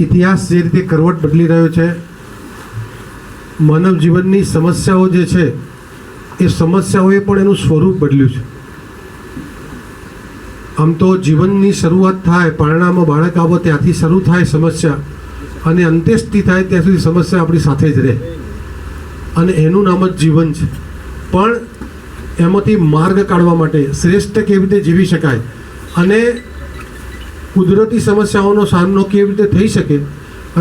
ઇતિહાસ જે રીતે કરવટ બદલી રહ્યો છે, માનવ જીવનની સમસ્યાઓ જે છે એ સમસ્યાઓએ પણ એનું સ્વરૂપ બદલ્યું છે. આમ તો જીવનની શરૂઆત થાય, પારણામાં બાળક આવે ત્યાંથી શરૂ થાય સમસ્યા, અને અંત્યેષ્ટિ થાય ત્યાં સુધી સમસ્યા આપણી સાથે જ રહે, અને એનું નામ જ જીવન છે. પણ એમાંથી માર્ગ કાઢવા માટે શ્રેષ્ઠ કેવી રીતે જીવી શકાય અને કુદરતી સમસ્યાઓનો સામનો કેવી રીતે થઈ શકે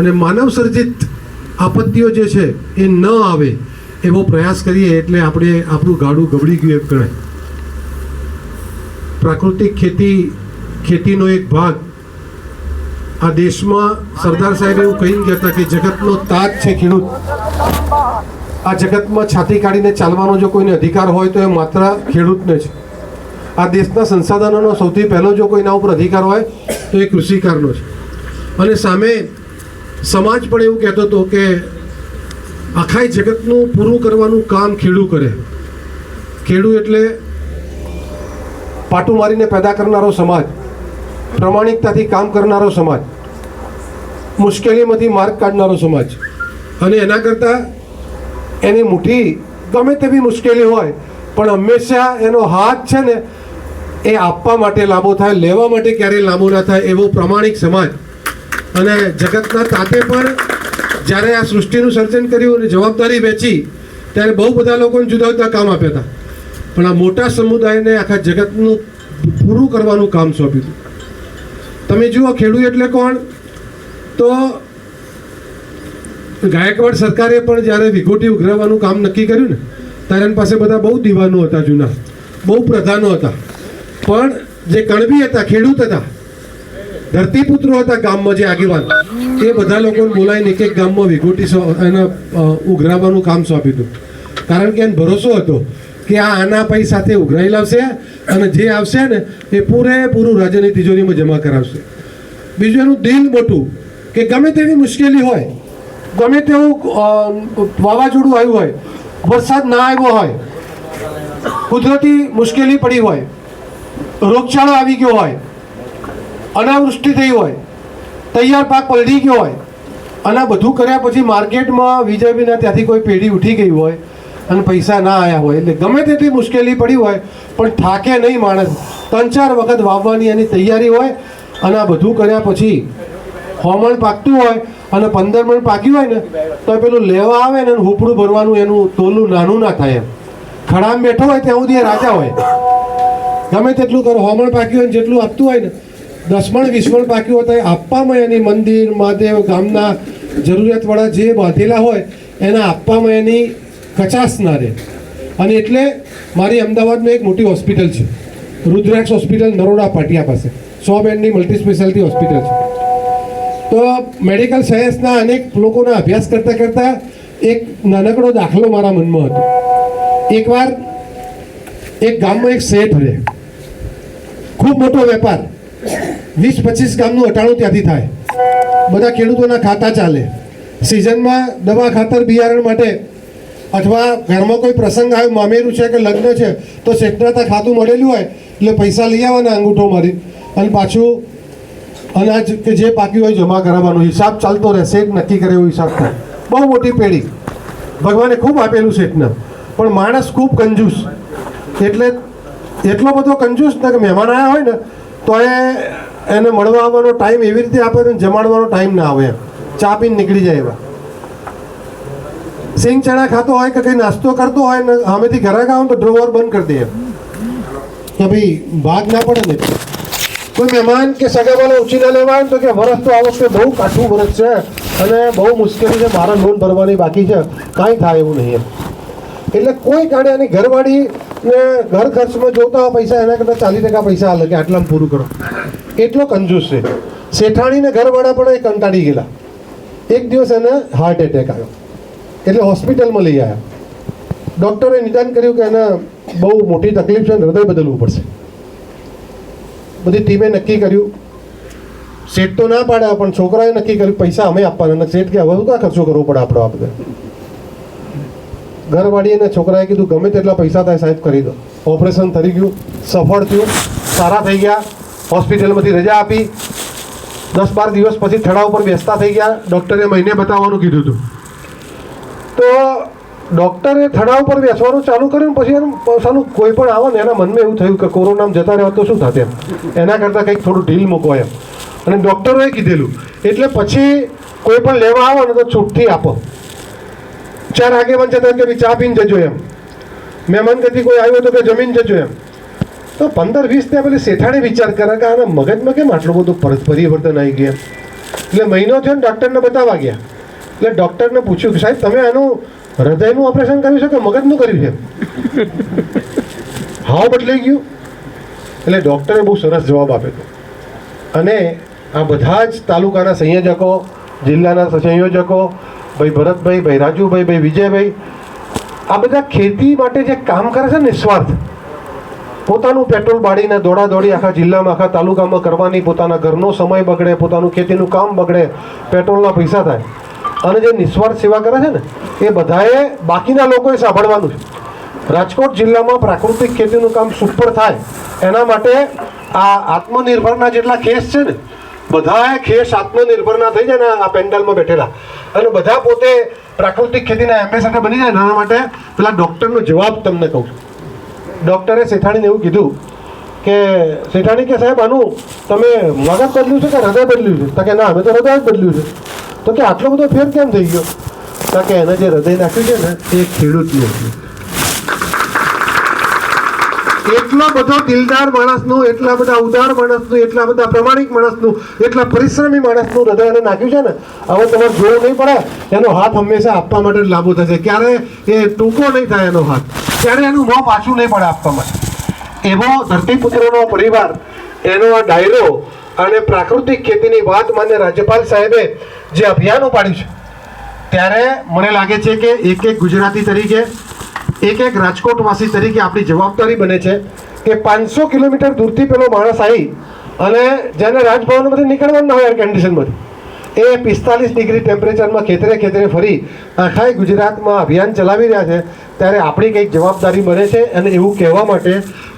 અને માનવ સર્જિત આપત્તિઓ જે છે એ ન આવે એવો પ્રયાસ કરીએ એટલે આપણું ગાડું ગબડી ગયું એમ ગણાય. પ્રાકૃતિક ખેતીનો એક ભાગ આ દેશમાં સરદાર સાહેબ એવું કહીને ગયા હતા કે જગતનો તાજ છે ખેડૂત. આ જગતમાં છાતી કાઢીને ચાલવાનો જો કોઈને અધિકાર હોય તો એ માત્ર ખેડૂતને છે. આ દેશના સંસાધનોનો સૌથી પહેલો જો કોઈના ઉપર અધિકાર હોય તો એ કૃષિકારનો છે. અને સામે સમાજ પણ એવું કહેતો હતો કે આખા જગતનું પૂરું કરવાનું કામ ખેડૂત કરે. ખેડૂત એટલે પાટું મારીને પેદા કરનારો સમાજ, પ્રમાણિકતાથી કામ કરનારો સમાજ, મુશ્કેલીમાંથી માર્ગ કાઢનારો સમાજ. અને એના કરતાં એની મુઠ્ઠી ગમે તેવી મુશ્કેલી હોય પણ હંમેશા એનો હાથ છે ને એ આપવા માટે લાંબો થાય, લેવા માટે ક્યારેય લાંબો ના થાય એવો પ્રમાણિક સમાજ. અને જગતના તાતે પણ જ્યારે આ સૃષ્ટિનું સર્જન કર્યું અને જવાબદારી વહેંચી ત્યારે બહુ બધા લોકોને જુદા જુદા કામ આપ્યા હતા, પણ આ મોટા સમુદાયને આખા જગતનું પૂરું કરવાનું કામ સોંપ્યું. તમે જુઓ ખેડૂત એટલે કોણ, તો ગાયકવાડ સરકારે પણ જ્યારે વિઘોટી ઉઘરાવવાનું કામ નક્કી કર્યું ને ત્યારે એની પાસે બધા બહુ દીવાનો હતા, જૂના બહુ પ્રધાનો હતા, પણ જે કણબી હતા ખેડૂત હતા, ધરતીપુત્રો હતા ગામમાં જે આગેવાન, એ બધા લોકોને બોલાવીને એક એક ગામમાં વિઘોટી એને ઉઘરાવવાનું કામ સોંપ્યું હતું. કારણ કે એને ભરોસો હતો કે આ આના પૈસા સાથે ઉઘરાઈ લાવશે અને જે આવશે ને એ પૂરેપૂરું રાજ્યની તિજોરીમાં જમા કરાવશે. બીજું એનું દિલ મોટું કે ગમે તેવી મુશ્કેલી હોય, ગમે તેવું વાવાઝોડું આવ્યું હોય, વરસાદ ના આવ્યો હોય, કુદરતી મુશ્કેલી પડી હોય, રોગચાળો આવી ગયો હોય, અનાવૃષ્ટિ થઈ હોય, તૈયાર પાક પલળી ગયો હોય, અને આ બધું કર્યા પછી માર્કેટમાં વીજળીના ત્યાંથી કોઈ પેઢી ઉઠી ગઈ હોય અને પૈસા ના આવ્યા હોય, એટલે ગમે તેટલી મુશ્કેલી પડી હોય પણ થાકે નહીં માણસ. 3-4 વખત વાવવાની એની તૈયારી હોય અને આ બધું કર્યા પછી હોમણ પાકતું હોય અને 15 મણ પાક્યું હોય ને તો પેલું લેવા આવે ને હુપડું ભરવાનું એનું તોલું નાનું ના થાય. એમ ખડામાં બેઠો હોય ત્યાં સુધી રાજા હોય, ગમે તેટલું કરો. હોમણ પાક્યું હોય જેટલું આપતું હોય ને 10 મણ 20 મણ પાક્યું હોય તો આપવામાં એની મંદિર મહાદેવ ગામના જરૂરિયાતવાળા જે બાંધેલા હોય એના આપવામાં એની કચાશ ના રહે. અને એટલે મારી અમદાવાદમાં એક મોટી હોસ્પિટલ છે, રુદ્રાક્ષ હોસ્પિટલ, નરોડા પાટિયા પાસે, 100 બેડની મલ્ટી સ્પેશિયાલિટી હોસ્પિટલ છે. તો મેડિકલ સાયન્સના અનેક લોકોના અભ્યાસ કરતાં કરતાં એક નાનકડો દાખલો મારા મનમાં હતો. એકવાર એક ગામમાં એક શેઠ રહે, ખૂબ મોટો વેપાર, 20-25 ગામનું અટાણું ત્યાંથી થાય, બધા ખેડૂતોના ખાતા ચાલે. સિઝનમાં દવા ખાતર બિયારણ માટે અથવા ઘરમાં કોઈ પ્રસંગ આવ્યો, મામેરું છે કે લગ્ન છે તો શેઠના ત્યાં ખાતું મળેલું હોય એટલે પૈસા લઈ આવવાના અંગૂઠો મારી અને પાછું અનાજ કે જે પાક્યું હોય જમા કરાવવાનો. હિસાબ ચાલતો રહે, શેઠ નક્કી કરે એવો હિસાબ થાય. બહુ મોટી પેઢી, ભગવાને ખૂબ આપેલું શેઠને, પણ માણસ ખૂબ કંજૂસ. એટલે એટલો બધો કંજૂસ ને કે મહેમાન આવ્યા હોય ને તો એને મળવા આવવાનો ટાઈમ એવી રીતે આપે ને જમાડવાનો ટાઈમ ના આવે, એમ ચા પીને નીકળી જાય એવા. સિંગ ચણા ખાતો હોય કે કંઈ નાસ્તો કરતો હોય ને સામેથી ઘરે ગાવ તો ડ્રોવર બંધ કરી દે એમ કે ભાઈ ભાગ ના પડે ને. કોઈ મહેમાન કે સગાવાલા ઉછીના લેવા આવે તો કે વરસ તો આ વખતે બહુ કાઠું વરસ છે અને બહુ મુશ્કેલી છે, મારા લોન ભરવાની બાકી છે, કાંઈ થાય એવું નહીં એમ. એટલે કોઈ કાઢે એની ઘરવાળીને ઘર ખર્ચમાં જોતા હોય પૈસા એના કરતાં 40% પૈસા હાલે કે આટલામાં પૂરું કરો. એટલો કંજૂસ છે. શેઠાણીને ઘરવાળા પણ એ કંટાળી ગયેલા. એક દિવસ એને હાર્ટ એટેક આવ્યો એટલે હોસ્પિટલમાં લઈ આવ્યા. ડૉક્ટરે નિદાન કર્યું કે એને બહુ મોટી તકલીફ છે, હૃદય બદલવું પડશે. બધી ટીમે નક્કી કર્યું. શેઠ તો ના પાડ્યા પણ છોકરાએ નક્કી કર્યું પૈસા અમે આપવાના. શેઠ કે હવે શું ખર્ચો કરવો પડે આપણો આ બધા. ઘરવાળી અને છોકરાએ કીધું ગમે તેટલા પૈસા થાય સાહેબ કરી દો. ઓપરેશન થઈ ગયું, સફળ થયું, સારા થઈ ગયા, હોસ્પિટલમાંથી રજા આપી, 10-12 દિવસ પછી થડા ઉપર બેસતા થઈ ગયા. ડૉક્ટરે મહિને બતાવવાનું કીધું હતું. તો ડૉક્ટરે થડા ઉપર બેસવાનું ચાલુ કર્યું ને પછી એનું સાલું કોઈ પણ આવે ને એના મનમાં એવું થયું કે કોરોનામાં જતા રહેવા તો શું થાત એમ, એના કરતાં કંઈક થોડું ઢીલ મૂકો એમ. અને ડૉક્ટરોએ કીધેલું એટલે પછી કોઈ પણ લેવા આવો ને તો છૂટથી આપો. 4 આગેવાન જતા કે ભાઈ ચા પીને જજો એમ, મહેમાન કદી કોઈ આવ્યો તો કે જમીન જજો એમ. તો 15-20 ત્યાં પેલી શેઠાણી વિચાર કરે કે આના મગજમાં કેમ આટલું બધું પરિવર્તન આવી ગયું. એટલે મહિનો થયો ને ડૉક્ટરને બતાવવા ગયા. એટલે ડૉક્ટરને પૂછ્યું કે સાહેબ તમે આનું હૃદયનું ઓપરેશન કર્યું છે કે મગજનું કર્યું છે? હાવ બદલાઈ ગયું. એટલે ડૉક્ટરે બહુ સરસ જવાબ આપ્યો. અને આ બધા જ તાલુકાના સંયોજકો, જિલ્લાના સંયોજકો, ભાઈ ભરતભાઈ, ભાઈ રાજુભાઈ, ભાઈ વિજયભાઈ, આ બધા ખેતી માટે જે કામ કરે છે નિસ્વાર્થ, પોતાનું પેટ્રોલ બાળીને દોડાદોડી આખા જિલ્લામાં આખા તાલુકામાં કરવાની, પોતાના ઘરનો સમય બગડે, પોતાનું ખેતીનું કામ બગડે, પેટ્રોલના પૈસા થાય, અને જે નિસ્વાર્થ સેવા કરે છે ને એ બધાએ બાકીના લોકોએ સાંભળવાનું છે. રાજકોટ જિલ્લામાં પ્રાકૃતિક ખેતીનું કામ સુપર થાય એના માટે આ આત્મનિર્ભરના જેટલા કેસ છે ને બધાએ કેસ આત્મનિર્ભરના થઈ જાય ને આ પેન્ડલમાં બેઠેલા, અને બધા પોતે પ્રાકૃતિક ખેતીના એમ્બેસેડર બની જાય. એના માટે પેલા ડૉક્ટરનો જવાબ તમને કહું છું. ડૉક્ટરે શેઠાણીને એવું કીધું કે શેઠાણી કે સાહેબ આનું તમે મગજ બદલ્યું છે કે હૃદય બદલ્યું છે? તો કે ના, અમે તો હૃદય જ બદલ્યું છે. તો કે આટલો બધો ફેર કેમ થઈ ગયો? તો કે એને જે હૃદય નાખ્યું છે ને એ ખેડૂતનું હતું. એટલો બધો દિલદાર માણસનું, એટલા બધા ઉદાર માણસનું, એટલા બધા પ્રમાણિક માણસનું, એટલા પરિશ્રમી માણસનું હૃદય એને નાખ્યું છે ને, હવે તમારે જોવું નહીં પડે. એનો હાથ હંમેશા આપવા માટે જ લાંબો થશે, ક્યારે એ ટૂંકો નહીં થાય એનો હાથ, ત્યારે એનું મોં પાછું નહીં પડે આપવા માટે. એવો ધરતીપુત્રોનો પરિવાર, એનો આ ડાયરો અને પ્રાકૃતિક ખેતીની વાત માન્ય રાજ્યપાલ સાહેબે જે અભિયાન ઉપાડ્યું છે, ત્યારે મને લાગે છે કે એક ગુજરાતી તરીકે, એક રાજકોટવાસી તરીકે આપણી જવાબદારી બને છે કે 500 કિલોમીટર દૂરથી પેલો માણસ આવી અને જેને રાજભવનમાંથી નીકળવાનું ના હોય એર કન્ડિશનમાંથી, એ 45 ડિગ્રી ટેમ્પરેચરમાં ખેતરે ફરી આખા ગુજરાતમાં અભિયાન ચલાવી રહ્યા છે. ત્યારે આપણી કંઈક જવાબદારી બને છે. અને એવું કહેવા માટે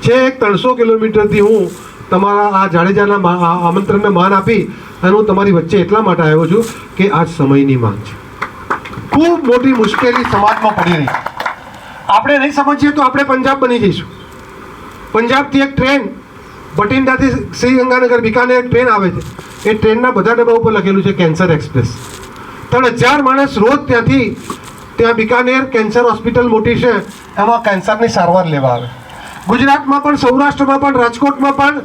છે 300 કિલોમીટરથી હું તમારા આ જાડેજાના આમંત્રણને માન આપી અને હું તમારી વચ્ચે એટલા માટે આવ્યો છું કે આ સમયની માંગ છે. ખૂબ મોટી મુશ્કેલી સમાજમાં પડી રહી. આપણે નહીં સમજીએ તો આપણે પંજાબ બની જઈશું. પંજાબથી એક ટ્રેન બઠિંડાથી શ્રીગંગાનગર બિકાનેર ટ્રેન આવે છે. એ ટ્રેનના બધા ડબ્બા ઉપર લખેલું છે કેન્સર એક્સપ્રેસ. 3000 માણસ રોજ ત્યાં બિકાનેર કેન્સર હોસ્પિટલ મોટી છે, એમાં કેન્સરની સારવાર લેવા આવે. ગુજરાતમાં પણ, સૌરાષ્ટ્રમાં પણ, રાજકોટમાં પણ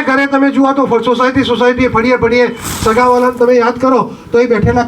ઘરે તમે જુઓ તો સોસાયટી ફળીએ સગાવાલાને તમે યાદ કરો તો એ બેઠેલા